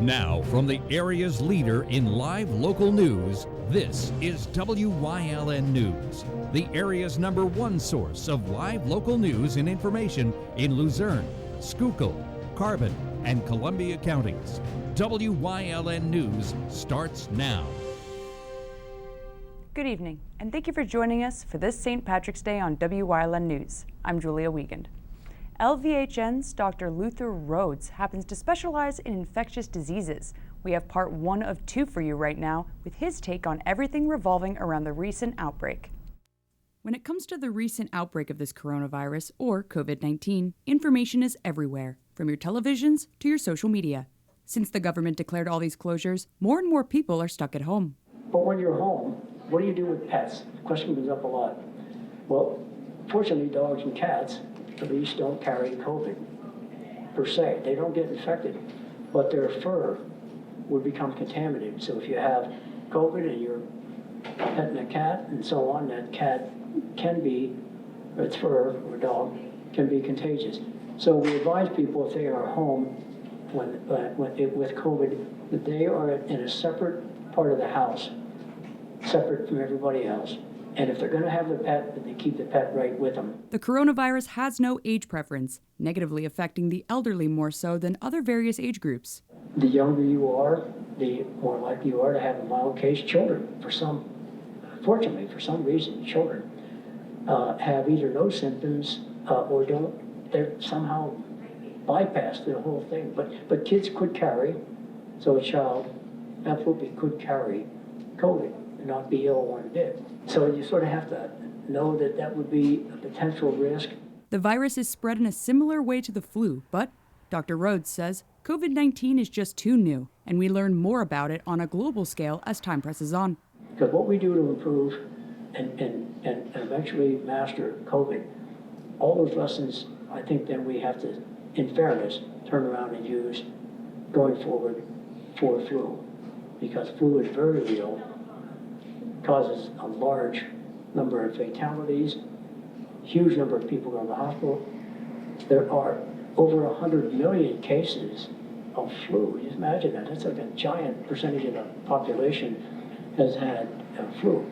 Now, from the area's leader in live local news, this is WYLN News, the area's #1 source of live local news and information in Luzerne, Schuylkill, Carbon, and Columbia counties. WYLN News starts now. Good evening, and thank you for joining us for this St. Patrick's Day on WYLN News. I'm Julia Wiegand. LVHN's Dr. Luther Rhodes happens to specialize in infectious diseases. We have part 1 of 2 for you right now with his take on everything revolving around the recent outbreak. When it comes to the recent outbreak of this coronavirus, or COVID-19, information is everywhere, from your televisions to your social media. Since the government declared all these closures, more and more people are stuck at home. But when you're home, what do you do with pets? The question comes up a lot. Well, fortunately, dogs and cats at least don't carry COVID per se. They don't get infected, but their fur would become contaminated. So if you have COVID and you're petting a cat and so on, that cat can be, or its fur or dog can be contagious. So we advise people if they are home with COVID that they are in a separate part of the house, separate from everybody else. And if they're going to have the pet, that they keep the pet right with them. The coronavirus has no age preference, negatively affecting the elderly more so than other various age groups. The younger you are, the more likely you are to have a mild case. Children, fortunately, for some reason, children have either no symptoms or they're somehow bypass the whole thing. But kids could carry, so a child absolutely could carry COVID and not be ill one bit. So you sort of have to know that that would be a potential risk. The virus is spread in a similar way to the flu, but Dr. Rhodes says COVID-19 is just too new, and we learn more about it on a global scale as time presses on. Because what we do to improve and eventually master COVID, all those lessons, I think then we have to, in fairness, turn around and use going forward for flu. Because flu is very real, causes a large number of fatalities, huge number of people go to the hospital. There are over 100 million cases of flu. Just imagine that. That's like a giant percentage of the population has had flu.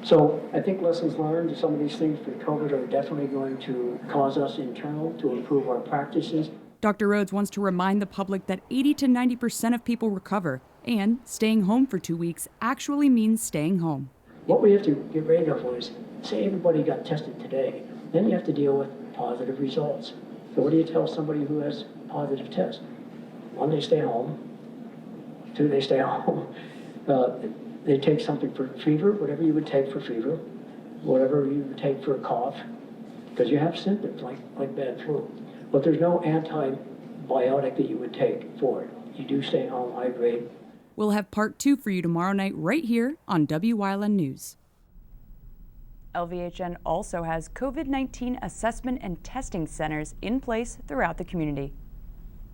So I think lessons learned, some of these things for COVID are definitely going to cause us internal to improve our practices. Dr. Rhodes wants to remind the public that 80 to 90% of people recover, and staying home for 2 weeks actually means staying home. What we have to get ready for is, say everybody got tested today, then you have to deal with positive results. So what do you tell somebody who has a positive test? 1, they stay home. 2, they stay home. They take something for fever, whatever you would take for fever, whatever you would take for a cough, because you have symptoms like bad flu. But there's no antibiotic that you would take for it. You do stay home, hydrate. We'll have part 2 for you tomorrow night right here on WYLN News. LVHN also has COVID-19 assessment and testing centers in place throughout the community.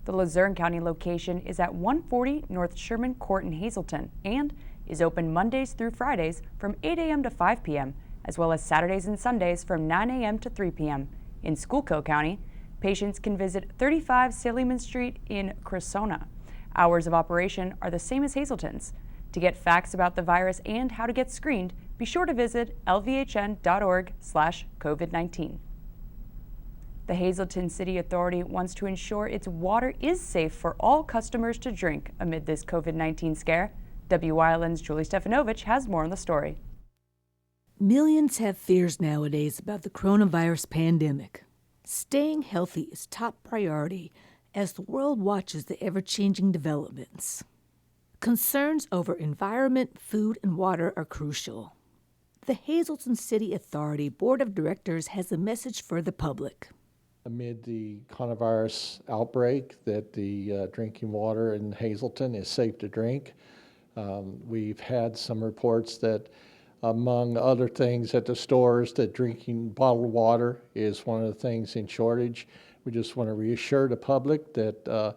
The Luzerne County location is at 140 North Sherman Court in Hazleton and is open Mondays through Fridays from 8 a.m. to 5 p.m., as well as Saturdays and Sundays from 9 a.m. to 3 p.m. In Schuylkill County, patients can visit 35 Saleyman Street in Cressona. Hours of operation are the same as Hazleton's. To get facts about the virus and how to get screened, be sure to visit lvhn.org/COVID-19. The Hazleton City Authority wants to ensure its water is safe for all customers to drink amid this COVID-19 scare. WYLN's Julie Stefanovich has more on the story. Millions have fears nowadays about the coronavirus pandemic. Staying healthy is top priority as the world watches the ever-changing developments. Concerns over environment, food, and water are crucial. The Hazleton City Authority Board of Directors has a message for the public. Amid the coronavirus outbreak, that the drinking water in Hazleton is safe to drink. We've had some reports that, among other things at the stores, that drinking bottled water is one of the things in shortage. We just want to reassure the public that the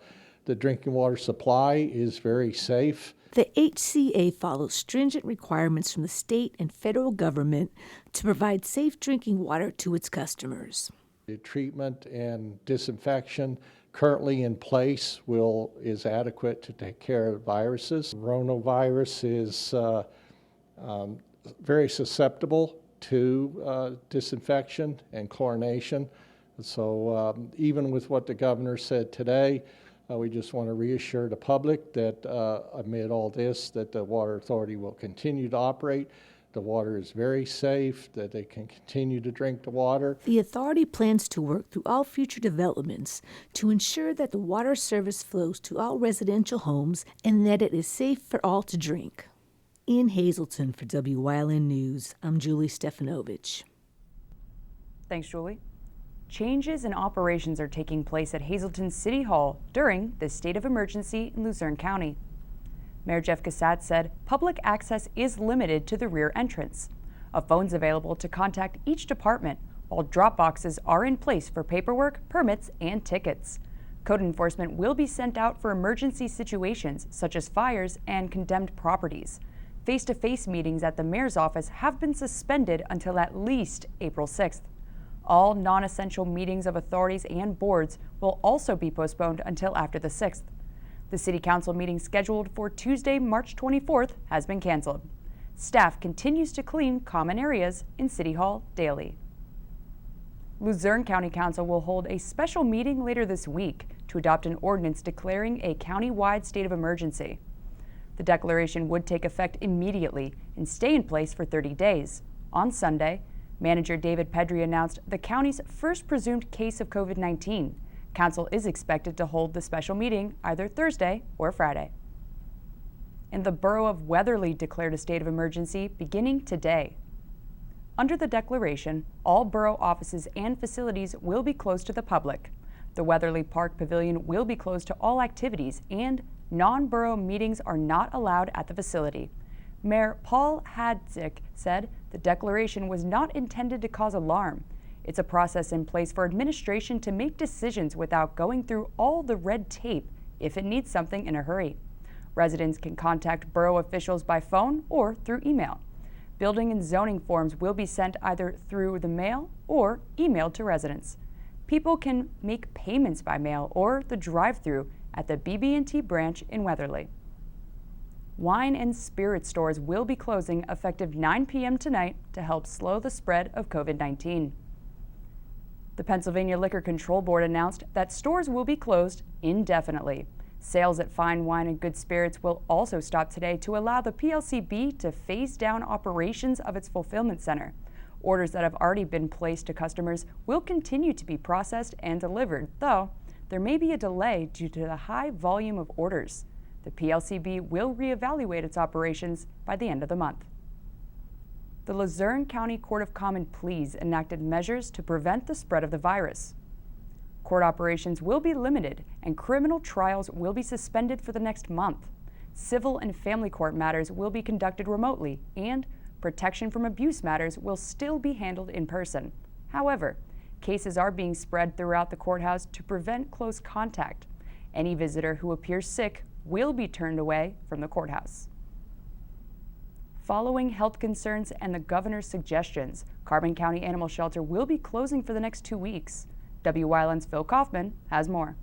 drinking water supply is very safe. The HCA follows stringent requirements from the state and federal government to provide safe drinking water to its customers. The treatment and disinfection currently in place is adequate to take care of viruses. Coronavirus is very susceptible to disinfection and chlorination. So even with what the governor said today, we just want to reassure the public that amid all this, that the Water Authority will continue to operate. The water is very safe, that they can continue to drink the water. The authority plans to work through all future developments to ensure that the water service flows to all residential homes and that it is safe for all to drink. In Hazleton for Wyln News, I'm Julie Stefanovich. Thanks, Julie. Changes in operations are taking place at Hazleton City Hall during the state of emergency in Luzerne County. Mayor Jeff Cassatt said public access is limited to the rear entrance. A phone's available to contact each department, while drop boxes are in place for paperwork, permits, and tickets. Code enforcement will be sent out for emergency situations such as fires and condemned properties. Face-to-face meetings at the mayor's office have been suspended until at least April 6th. All non-essential meetings of authorities and boards will also be postponed until after the 6th. The City Council meeting scheduled for Tuesday, March 24th has been canceled. Staff continues to clean common areas in City Hall daily. Luzerne County Council will hold a special meeting later this week to adopt an ordinance declaring a county-wide state of emergency. The declaration would take effect immediately and stay in place for 30 days. On Sunday, Manager David Pedri announced the county's first presumed case of COVID-19. Council is expected to hold the special meeting either Thursday or Friday. And the borough of Weatherly declared a state of emergency beginning today. Under the declaration, all borough offices and facilities will be closed to the public. The Weatherly Park Pavilion will be closed to all activities, and non-borough meetings are not allowed at the facility. Mayor Paul Hadzik said the declaration was not intended to cause alarm. It's a process in place for administration to make decisions without going through all the red tape if it needs something in a hurry. Residents can contact borough officials by phone or through email. Building and zoning forms will be sent either through the mail or emailed to residents. People can make payments by mail or the drive-through at the BB&T branch in Weatherly. Wine and spirit stores will be closing effective 9 p.m. tonight to help slow the spread of COVID-19. The Pennsylvania Liquor Control Board announced that stores will be closed indefinitely. Sales at Fine Wine and Good Spirits will also stop today to allow the PLCB to phase down operations of its fulfillment center. Orders that have already been placed to customers will continue to be processed and delivered, though there may be a delay due to the high volume of orders. The PLCB will reevaluate its operations by the end of the month. The Luzerne County Court of Common Pleas enacted measures to prevent the spread of the virus. Court operations will be limited and criminal trials will be suspended for the next month. Civil and family court matters will be conducted remotely, and protection from abuse matters will still be handled in person. However, cases are being spread throughout the courthouse to prevent close contact. Any visitor who appears sick will be turned away from the courthouse. Following health concerns and the governor's suggestions, Carbon County Animal Shelter will be closing for the next 2 weeks. Wyln's Phil Kaufman has more.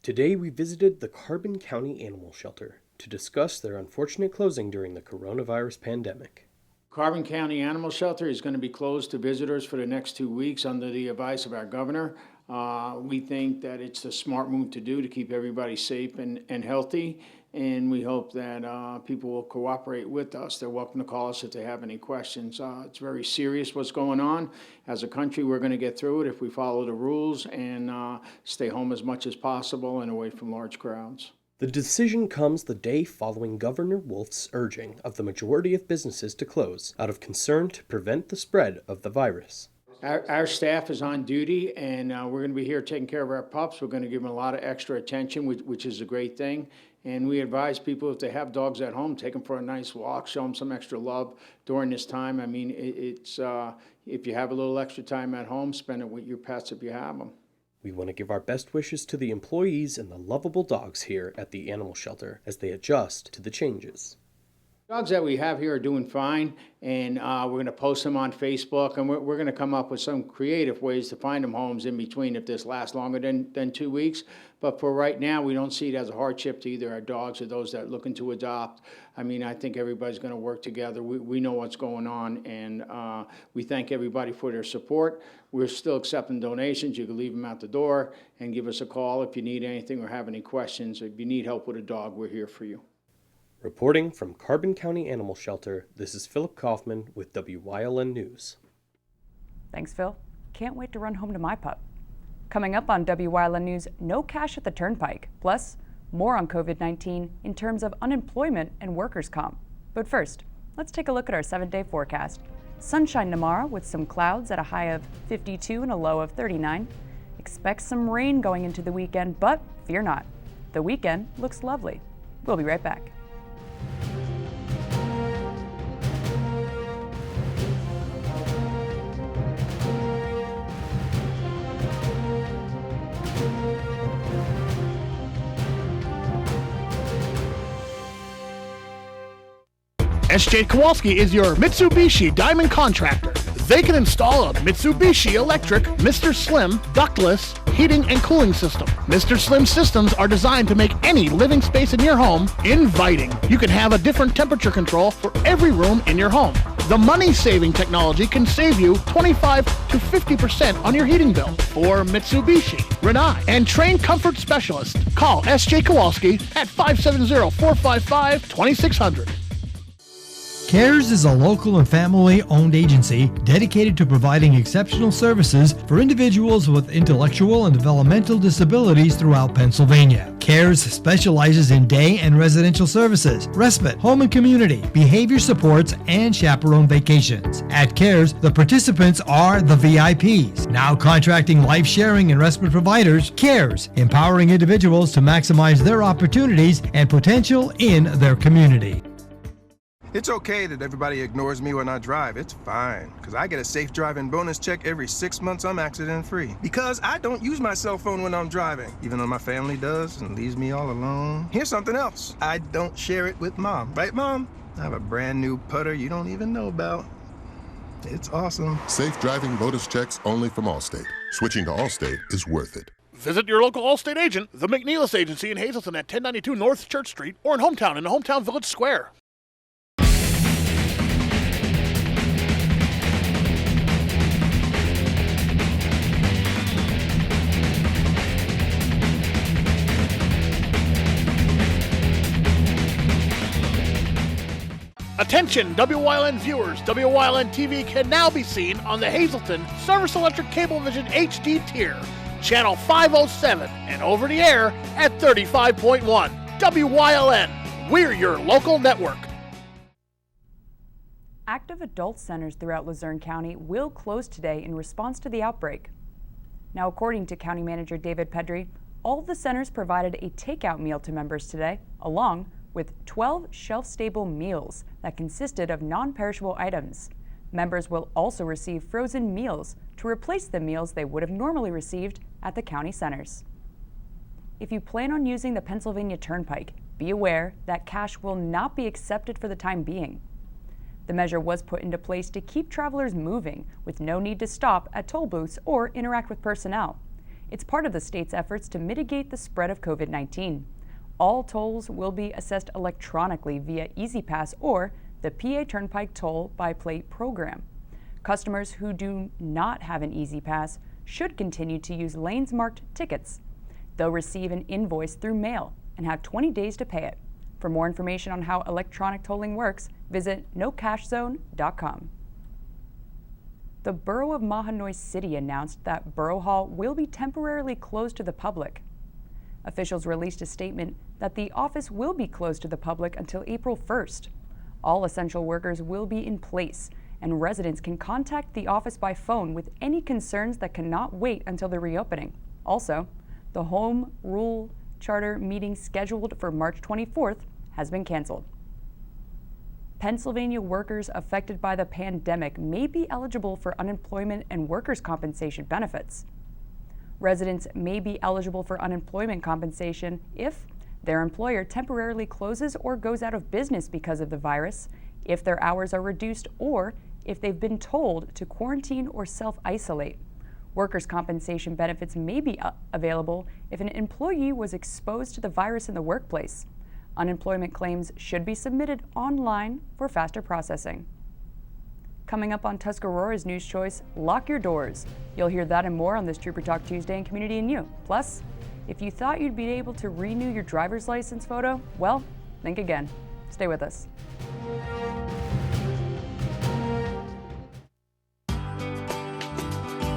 Today we visited the Carbon County Animal Shelter to discuss their unfortunate closing during the coronavirus pandemic. Carbon County Animal Shelter is going to be closed to visitors for the next 2 weeks under the advice of our governor. We think that it's a smart move to do to keep everybody safe and healthy, and we hope that people will cooperate with us. They're welcome to call us if they have any questions. It's very serious what's going on. As a country, we're going to get through it if we follow the rules and stay home as much as possible and away from large crowds. The decision comes the day following Governor Wolf's urging of the majority of businesses to close out of concern to prevent the spread of the virus. Our staff is on duty, and we're going to be here taking care of our pups. We're going to give them a lot of extra attention, which is a great thing. And we advise people, if they have dogs at home, take them for a nice walk, show them some extra love during this time. I mean, it's if you have a little extra time at home, spend it with your pets if you have them. We want to give our best wishes to the employees and the lovable dogs here at the animal shelter as they adjust to the changes. Dogs that we have here are doing fine, and we're going to post them on Facebook, and we're going to come up with some creative ways to find them homes in between if this lasts longer than 2 weeks. But for right now, we don't see it as a hardship to either our dogs or those that are looking to adopt. I mean, I think everybody's going to work together. We know what's going on, and we thank everybody for their support. We're still accepting donations. You can leave them out the door and give us a call if you need anything or have any questions. If you need help with a dog, we're here for you. Reporting from Carbon County Animal Shelter, this is Philip Kaufman with WYLN News. Thanks, Phil. Can't wait to run home to my pup. Coming up on WYLN News, no cash at the turnpike. Plus, more on COVID-19 in terms of unemployment and workers' comp. But first, let's take a look at our 7-day forecast. Sunshine tomorrow with some clouds at a high of 52 and a low of 39. Expect some rain going into the weekend, but fear not. The weekend looks lovely. We'll be right back. SJ Kowalski is your Mitsubishi Diamond Contractor. They can install a Mitsubishi electric Mr. Slim ductless heating and cooling system. Mr. Slim systems are designed to make any living space in your home inviting. You can have a different temperature control for every room in your home. The money-saving technology can save you 25 to 50% on your heating bill. For Mitsubishi, Rinnai, and trained comfort specialist, call SJ Kowalski at 570-455-2600. CARES is a local and family-owned agency dedicated to providing exceptional services for individuals with intellectual and developmental disabilities throughout Pennsylvania. CARES specializes in day and residential services, respite, home and community, behavior supports, and chaperone vacations. At CARES, the participants are the VIPs. Now contracting life-sharing and respite providers, CARES, empowering individuals to maximize their opportunities and potential in their community. It's okay that everybody ignores me when I drive. It's fine, because I get a safe driving bonus check every 6 months I'm accident-free. Because I don't use my cell phone when I'm driving, even though my family does and leaves me all alone. Here's something else. I don't share it with Mom. Right, Mom? I have a brand new putter you don't even know about. It's awesome. Safe driving bonus checks only from Allstate. Switching to Allstate is worth it. Visit your local Allstate agent, the McNeilis Agency in Hazleton at 1092 North Church Street, or in Hometown in the Hometown Village Square. Attention, WYLN viewers! WYLN TV can now be seen on the Hazleton Service Electric Cablevision HD tier, channel 507, and over the air at 35.1. WYLN, we're your local network. Active adult centers throughout Luzerne County will close today in response to the outbreak. Now, according to County Manager David Pedri, all of the centers provided a takeout meal to members today, along with 12 shelf-stable meals that consisted of non-perishable items. Members will also receive frozen meals to replace the meals they would have normally received at the county centers. If you plan on using the Pennsylvania Turnpike, be aware that cash will not be accepted for the time being. The measure was put into place to keep travelers moving with no need to stop at toll booths or interact with personnel. It's part of the state's efforts to mitigate the spread of COVID-19. All tolls will be assessed electronically via EasyPass or the PA Turnpike Toll by Plate program. Customers who do not have an EasyPass should continue to use lanes marked tickets. They'll receive an invoice through mail and have 20 days to pay it. For more information on how electronic tolling works, visit nocashzone.com. The Borough of Mahanoy City announced that Borough Hall will be temporarily closed to the public. Officials released a statement that the office will be closed to the public until April 1st. All essential workers will be in place, and residents can contact the office by phone with any concerns that cannot wait until the reopening. Also, the Home Rule Charter meeting scheduled for March 24th has been canceled. Pennsylvania workers affected by the pandemic may be eligible for unemployment and workers' compensation benefits. Residents may be eligible for unemployment compensation if their employer temporarily closes or goes out of business because of the virus, if their hours are reduced, or if they've been told to quarantine or self-isolate. Workers' compensation benefits may be available if an employee was exposed to the virus in the workplace. Unemployment claims should be submitted online for faster processing. Coming up on Tuscarora's News Choice, lock your doors. You'll hear that and more on this Trooper Talk Tuesday in Community and You. Plus, if you thought you'd be able to renew your driver's license photo, well, think again. Stay with us.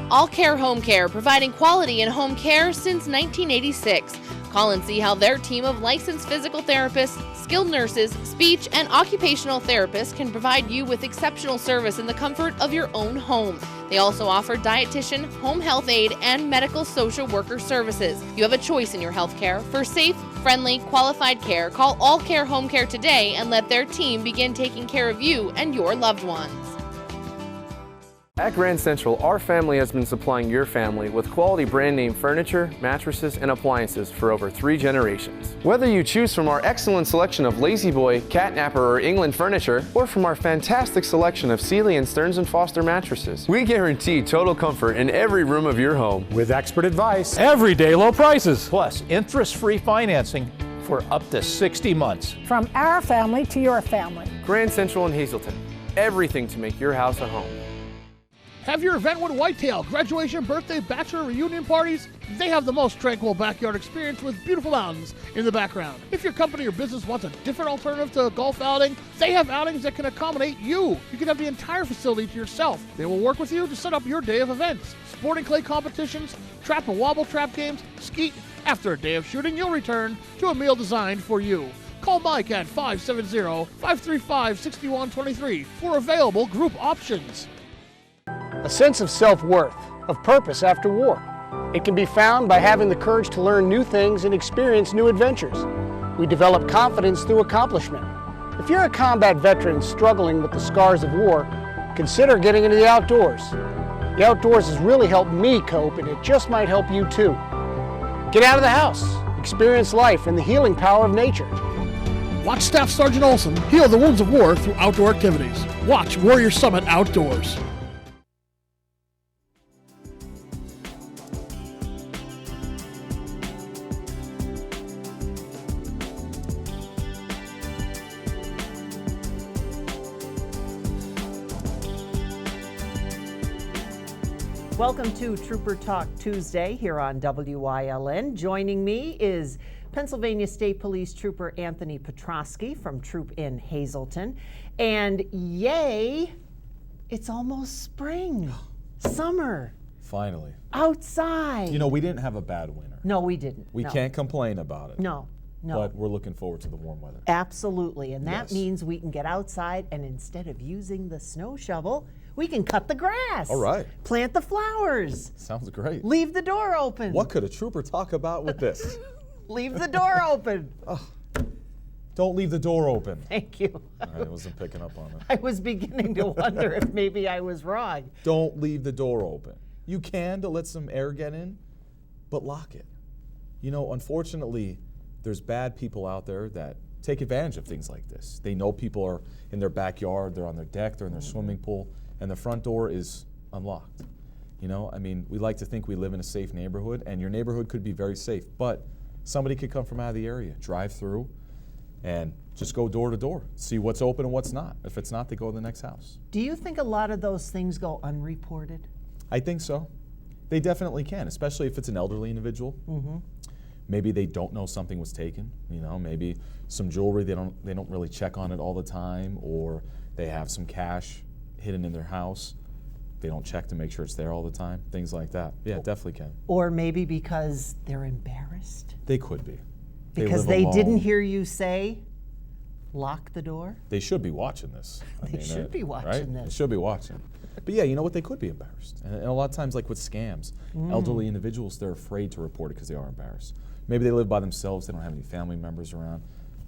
All Care Home Care, providing quality in home care since 1986. Call and see how their team of licensed physical therapists, skilled nurses, speech, and occupational therapists can provide you with exceptional service in the comfort of your own home. They also offer dietitian, home health aide, and medical social worker services. You have a choice in your health care. For safe, friendly, qualified care, call All Care Home Care today and let their team begin taking care of you and your loved ones. At Grand Central, our family has been supplying your family with quality brand name furniture, mattresses, and appliances for over 3 generations. Whether you choose from our excellent selection of Lazy Boy, Catnapper, or England furniture, or from our fantastic selection of Sealy and Stearns & Foster mattresses, we guarantee total comfort in every room of your home. With expert advice, everyday low prices, plus interest-free financing for up to 60 months. From our family to your family. Grand Central in Hazleton. Everything to make your house a home. Have your event with Whitetail, graduation, birthday, bachelor, reunion parties? They have the most tranquil backyard experience with beautiful mountains in the background. If your company or business wants a different alternative to a golf outing, they have outings that can accommodate you. You can have the entire facility to yourself. They will work with you to set up your day of events. Sporting clay competitions, trap and wobble trap games, skeet. After a day of shooting, you'll return to a meal designed for you. Call Mike at 570-535-6123 for available group options. A sense of self-worth, of purpose after war. It can be found by having the courage to learn new things and experience new adventures. We develop confidence through accomplishment. If you're a combat veteran struggling with the scars of war, consider getting into the outdoors. The outdoors has really helped me cope, and it just might help you too. Get out of the house, experience life and the healing power of nature. Watch Staff Sergeant Olson heal the wounds of war through outdoor activities. Watch Warrior Summit Outdoors. Welcome to Trooper Talk Tuesday here on Wyln. Joining me is Pennsylvania State Police Trooper Anthony Petrosky from Troop in Hazleton. And yay, it's almost spring, summer. Finally. Outside. You know, we didn't have a bad winter. No, we didn't. We can't complain about it. No. But we're looking forward to the warm weather. Absolutely. And that means we can get outside and instead of using the snow shovel, we can cut the grass. All right. Plant the flowers. Sounds great. Leave the door open. What could a trooper talk about with this? Leave the door open. Oh, don't leave the door open. Thank you. I wasn't picking up on it. I was beginning to wonder if maybe I was wrong. Don't leave the door open. You can to let some air get in, but lock it. You know, unfortunately, there's bad people out there that take advantage of things like this. They know people are in their backyard, they're on their deck, they're in their swimming pool, and the front door is unlocked. You know, I mean, we like to think we live in a safe neighborhood, and your neighborhood could be very safe, but somebody could come from out of the area, drive through, and just go door to door, see what's open and what's not. If it's not, they go to the next house. Do you think a lot of those things go unreported? I think so. They definitely can, especially if it's an elderly individual. Mm-hmm. Maybe they don't know something was taken, you know, maybe some jewelry, they don't really check on it all the time, or they have some cash hidden in their house. They don't check to make sure it's there all the time, things like that. Yeah, definitely can. Or maybe because they're embarrassed? They could be. Because they didn't hear you say, lock the door? They should be watching this. They should be watching right? this. They should be watching. But yeah, you know what, they could be embarrassed. And a lot of times, like with scams, elderly individuals, they're afraid to report it because they are embarrassed. Maybe they live by themselves, they don't have any family members around.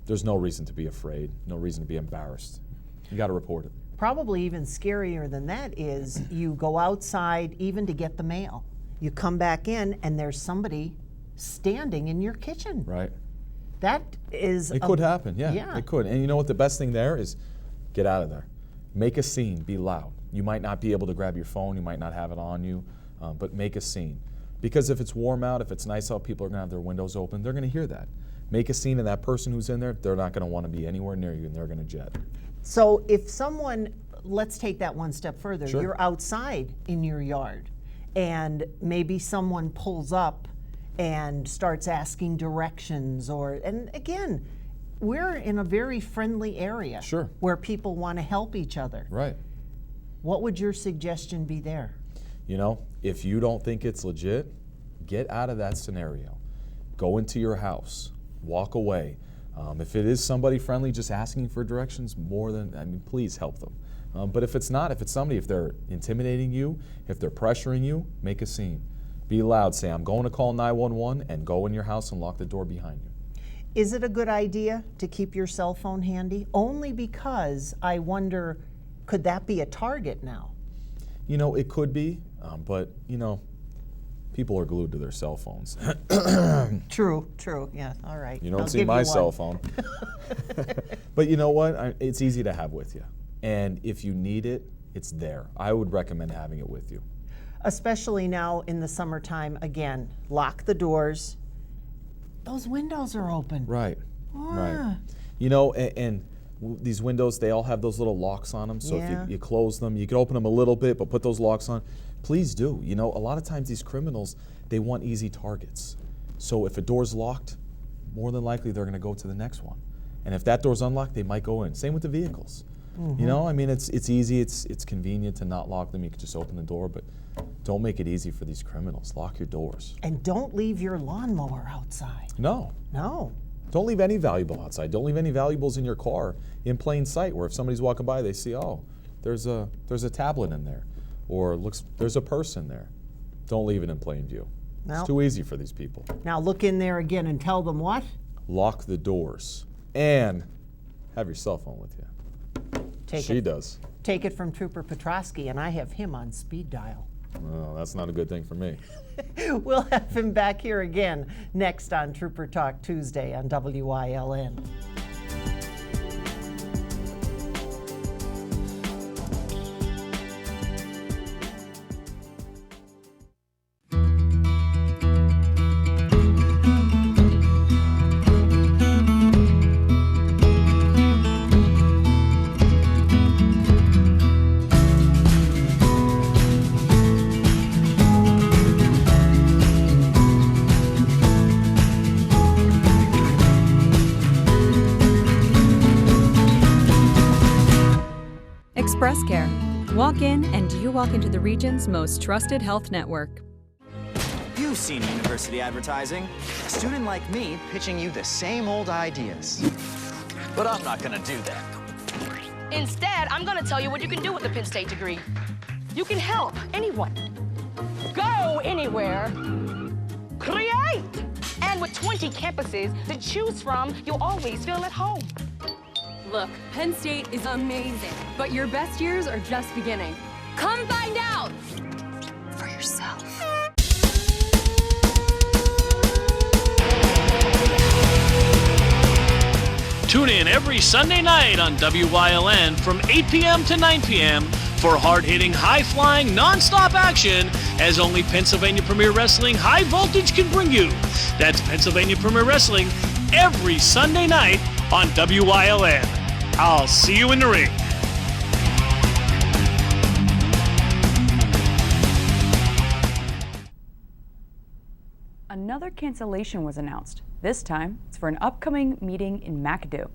There's no reason to be afraid, no reason to be embarrassed. You gotta report it. Probably even scarier than that is you go outside even to get the mail. You come back in and there's somebody standing in your kitchen. Right. That is... It could happen, yeah, Yeah. it could. And you know what the best thing there is? Get out of there. Make a scene, be loud. You might not be able to grab your phone, you might not have it on you, but make a scene. Because if it's warm out, if it's nice out, people are gonna have their windows open, they're gonna hear that. Make a scene, and that person who's in there, they're not gonna wanna be anywhere near you, and they're gonna jet. So if someone, let's take that one step further. Sure. You're outside in your yard, and maybe someone pulls up and starts asking directions, and again, we're in a very friendly area. Sure. Where people want to help each other. Right. What would your suggestion be there? You know, if you don't think it's legit, get out of that scenario. Go into your house, walk away. If it is somebody friendly just asking for directions, please help them. But if it's not, if it's somebody, if they're intimidating you, if they're pressuring you, make a scene. Be loud, say, I'm going to call 911, and go in your house and lock the door behind you. Is it a good idea to keep your cell phone handy? Only because I wonder, could that be a target now? You know, it could be, but, you know, people are glued to their cell phones. True, yeah, all right. You don't I'll see give my you cell one. phone. But you know what? It's easy to have with you. And if you need it, it's there. I would recommend having it with you. Especially now in the summertime, again, lock the doors. Those windows are open. Right, right. Ah. You know, and these windows, they all have those little locks on them. So Yeah. if you close them, you can open them a little bit, but put those locks on. Please do. You know, a lot of times these criminals, they want easy targets. So if a door's locked, more than likely they're going to go to the next one. And if that door's unlocked, they might go in. Same with the vehicles. Mhm. You know, I mean, it's easy, it's convenient to not lock them. You can just open the door, but don't make it easy for these criminals. Lock your doors. And don't leave your lawnmower outside. No. No. Don't leave any valuable outside. Don't leave any valuables in your car in plain sight, where if somebody's walking by, they see, oh, there's a tablet in there, or there's a purse in there. Don't leave it in plain view. No. It's too easy for these people. Now look in there again and tell them what? Lock the doors and have your cell phone with you. She does. Take it from Trooper Petrosky, and I have him on speed dial. Well, that's not a good thing for me. We'll have him back here again next on Trooper Talk Tuesday on WYLN. Express Care. Walk in and you walk into the region's most trusted health network. You've seen university advertising. A student like me pitching you the same old ideas. But I'm not gonna do that. Instead, I'm gonna tell you what you can do with a Penn State degree. You can help anyone. Go anywhere. Create! And with 20 campuses to choose from, you'll always feel at home. Look, Penn State is amazing, but your best years are just beginning. Come find out for yourself. Tune in every Sunday night on WYLN from 8 p.m. to 9 p.m. for hard-hitting, high-flying, non-stop action as only Pennsylvania Premier Wrestling High Voltage can bring you. That's Pennsylvania Premier Wrestling every Sunday night on WYLN. I'll see you in the ring. Another cancellation was announced. This time, it's for an upcoming meeting in McAdoo.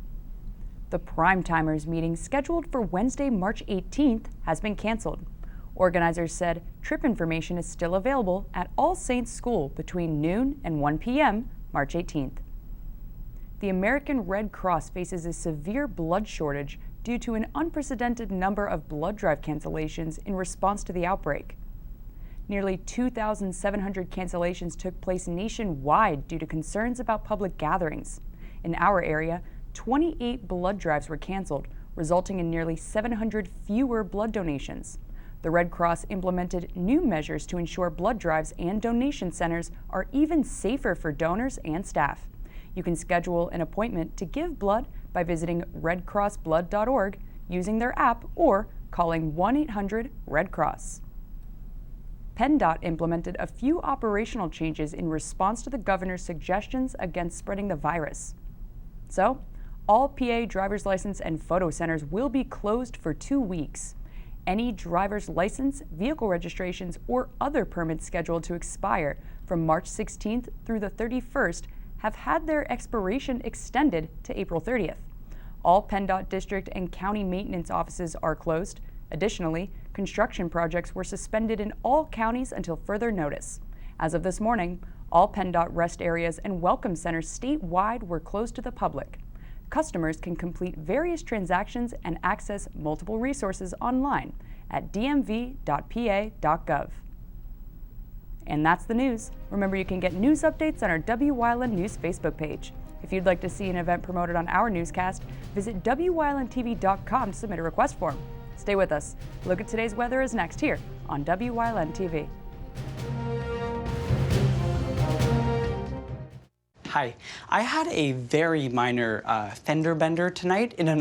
The Primetimers meeting scheduled for Wednesday, March 18th has been canceled. Organizers said trip information is still available at All Saints School between noon and 1 p.m. March 18th. The American Red Cross faces a severe blood shortage due to an unprecedented number of blood drive cancellations in response to the outbreak. Nearly 2,700 cancellations took place nationwide due to concerns about public gatherings. In our area, 28 blood drives were canceled, resulting in nearly 700 fewer blood donations. The Red Cross implemented new measures to ensure blood drives and donation centers are even safer for donors and staff. You can schedule an appointment to give blood by visiting redcrossblood.org, using their app, or calling 1-800-RED-CROSS. PennDOT implemented a few operational changes in response to the governor's suggestions against spreading the virus. So, all PA driver's license and photo centers will be closed for 2 weeks. Any driver's license, vehicle registrations, or other permits scheduled to expire from March 16th through the 31st have had their expiration extended to April 30th. All PennDOT district and county maintenance offices are closed. Additionally, construction projects were suspended in all counties until further notice. As of this morning, all PennDOT rest areas and welcome centers statewide were closed to the public. Customers can complete various transactions and access multiple resources online at dmv.pa.gov. And that's the news. Remember, you can get news updates on our Wyln News Facebook page. If you'd like to see an event promoted on our newscast, visit wylntv.com to submit a request form. Stay with us. Look at today's weather is next here on Wyln TV. Hi, I had a very minor fender bender tonight in an